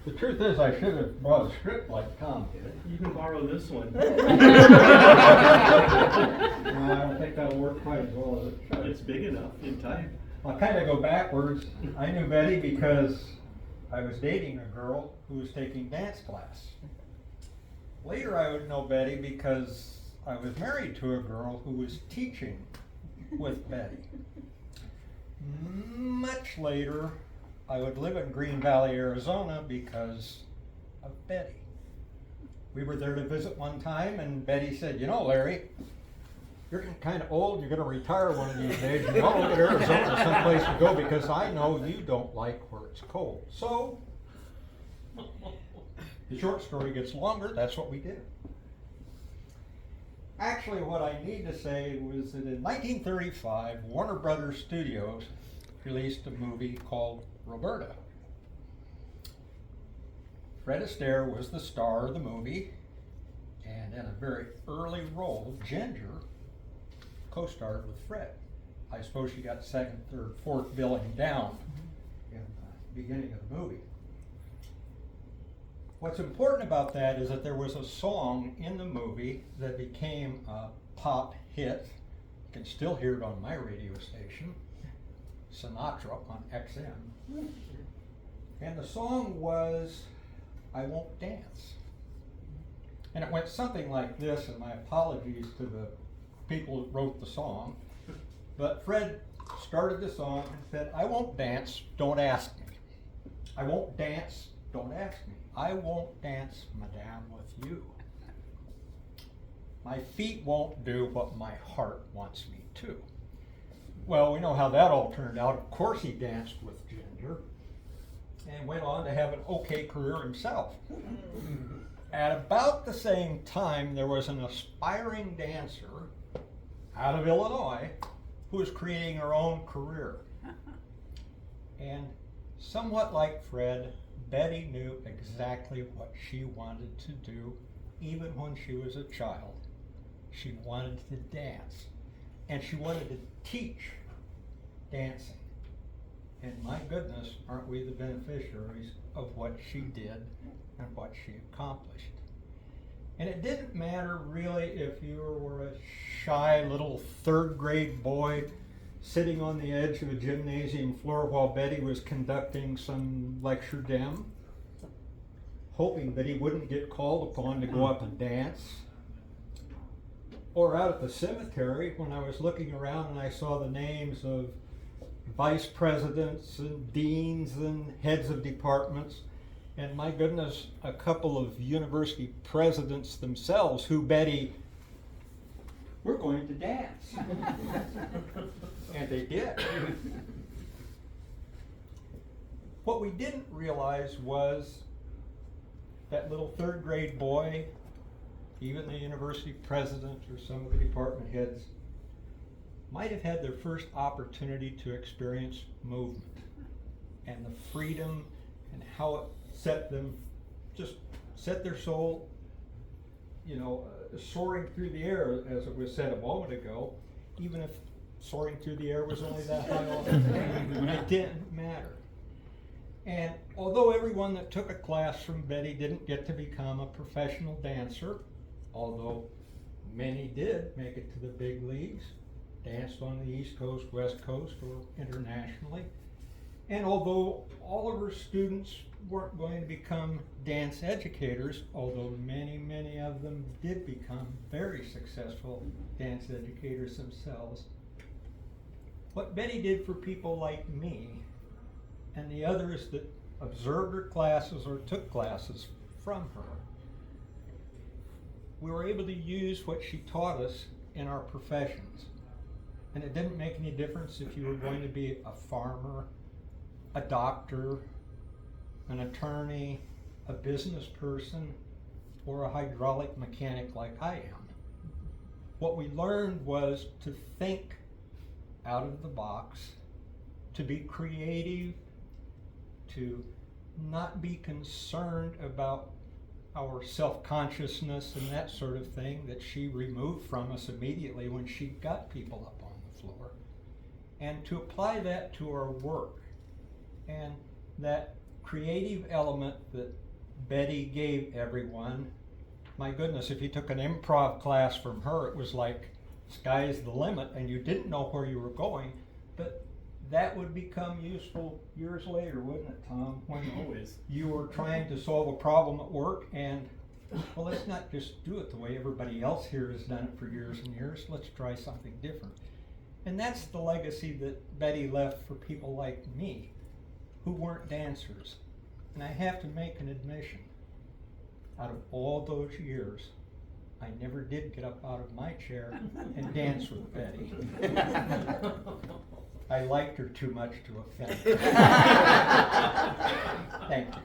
The truth is, I should have brought a script like Tom did. You can borrow this one. No, I don't think that'll work quite as well as it should. It's big enough in type. I'll kind of go backwards. I knew Betty because I was dating a girl who was taking dance class. Later I would know Betty because I was married to a girl who was teaching with Betty. Much later, I would live in Green Valley, Arizona because of Betty. We were there to visit one time and Betty said, you know, Larry, you're getting kind of old, you're going to retire one of these days, and I'll look at Arizona someplace to go because I know you don't like where it's cold. So, the short story gets longer, that's what we did. Actually, what I need to say was that in 1935, Warner Brothers Studios released a movie called Roberta. Fred Astaire was the star of the movie, and in a very early role, Ginger co-starred with Fred. I suppose she got second, third, fourth billing down in the beginning of the movie. What's important about that is that there was a song in the movie that became a pop hit. You can still hear it on my radio station, Sinatra on XM. And the song was I Won't Dance. And it went something like this, and my apologies to the people who wrote the song. But Fred started the song and said, I won't dance, don't ask me. I won't dance, don't ask me. I won't dance, madame, with you. My feet won't do what my heart wants me to. Well, we know how that all turned out. Of course he danced with Ginger and went on to have an okay career himself. At about the same time, there was an aspiring dancer out of Illinois who was creating her own career. And somewhat like Fred, Betty knew exactly what she wanted to do, even when she was a child. She wanted to dance, and she wanted to teach dancing. And my goodness, aren't we the beneficiaries of what she did and what she accomplished? And it didn't matter really if you were a shy little third grade boy sitting on the edge of a gymnasium floor while Betty was conducting some lecture dem, hoping that he wouldn't get called upon to go up and dance. Or out at the cemetery when I was looking around and I saw the names of vice presidents and deans and heads of departments, and my goodness, a couple of university presidents themselves who Betty, we're going to dance. And they did. What we didn't realize was that little third grade boy, even the university president or some of the department heads, might have had their first opportunity to experience movement and the freedom and how it set their soul, soaring through the air, as it was said a moment ago, even if soaring through the air was only that high off the ground, it didn't matter. And although everyone that took a class from Betty didn't get to become a professional dancer, although many did make it to the big leagues, danced on the East Coast, West Coast, or internationally, and although all of her students weren't going to become dance educators, although many, many of them did become very successful dance educators themselves, what Betty did for people like me and the others that observed her classes or took classes from her, we were able to use what she taught us in our professions. And it didn't make any difference if you were going to be a farmer, a doctor, an attorney, a business person, or a hydraulic mechanic like I am. What we learned was to think out of the box, to be creative, to not be concerned about our self-consciousness and that sort of thing that she removed from us immediately when she got people up on the floor, and to apply that to our work. And that creative element that Betty gave everyone, my goodness, if you took an improv class from her, it was like sky's the limit and you didn't know where you were going, but that would become useful years later, wouldn't it, Tom? When Always. you were trying to solve a problem at work and, well, let's not just do it the way everybody else here has done it for years and years, let's try something different. And that's the legacy that Betty left for people like me, who weren't dancers. And I have to make an admission, out of all those years, I never did get up out of my chair and dance with Betty. I liked her too much to offend. Thank you.